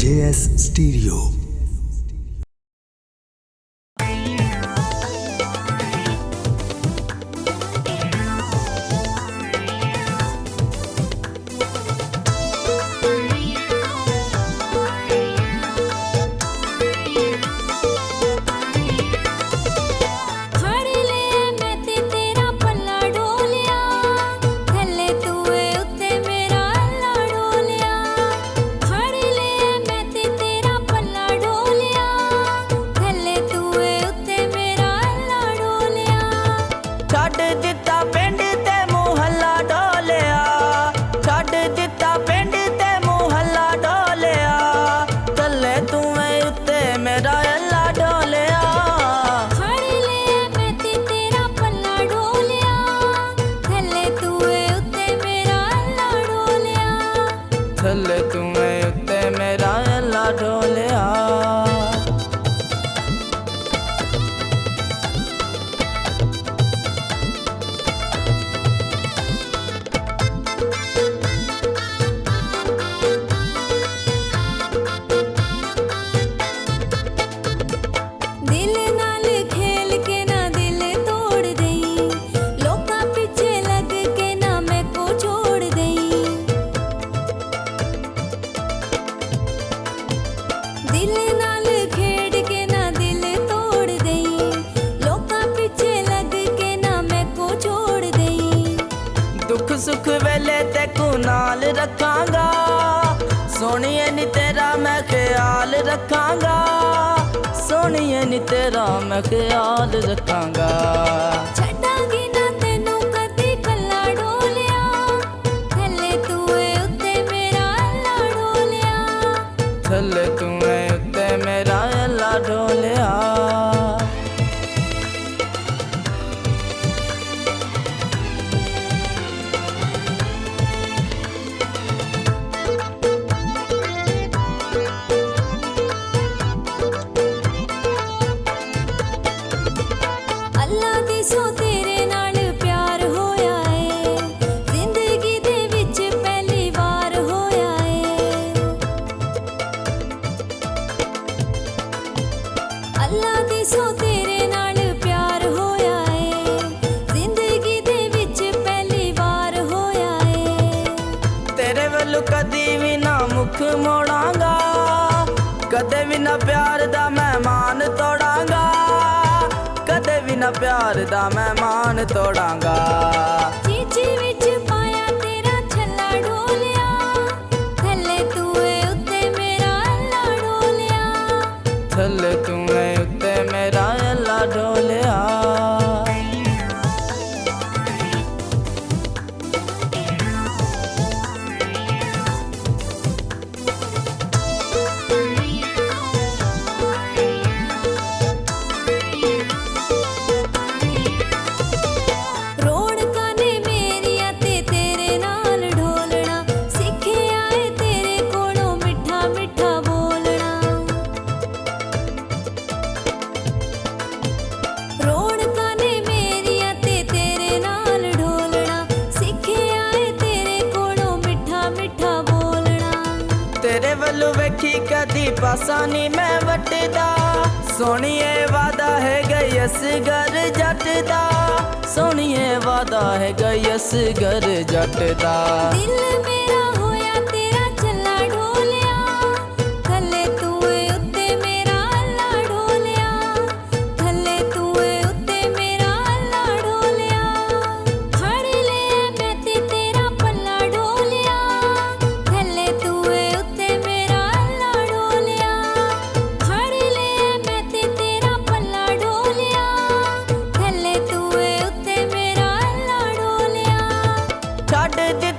JS Stereo। थल्ले तुम्हें उत्ते मेरा अल्लाह डोलिया। दुख सुख वेले तेकू नाल रखांगा, सोनिए नी तेरा मैं ख्याल रखांगा, सोनिए नी तेरा मैं ख्याल रखांगा। छड्डांगी ना तेनू कदी कल्ला डोलिया, थल्ले तूए उत्ते मेरा अल्लाह डोलिया, थल्ले तूए उत्ते मेरा अल्लाह डोलिया। सो तेरे नाल प्यार होया है, जिंदगी दे विच पहली बार होया है। अल्लाह दी सो तेरे नाल प्यार होया है, जिंदगी दे विच पहली बार होया है। तेरे वल्लू कदी भी ना मुख मोड़ांगा, कदे भी ना प्यार दा मेहमान तोड़ांगा, कदे भी ना प्यार दा मेहमान तोड़ांगा। चीची विच पाया तेरा छल्ला डोलिया, थल्ले तूए उत्ते मेरा अल्लाह डोलिया, थल्ले तूए उत्ते मेरा अल्लाह डोलिया। तेरे वल्लू वेखी कदी पासा नी मैं वटदा, सोनिए वादा है गयस घर जट दा, सोनिए वादा है गयस घर जट दा। दिल मेरा होया तेरा छल्ला डोलिया, थल्ले तूए उत्ते मेरा अल्लाह डोलिया, थल्ले तूए उत्ते मेरा अल्लाह डोलिया। फड़ ले मैं ते तेरा पल्ला डोलिया, थल्ले तूए उत्ते मेरा अल्लाह डोलिया, फड़ ले मैं ते तेरा पल्ला डोलिया, थल्ले तूए उत्ते मेरा अल्लाह डोलिया। छड्ड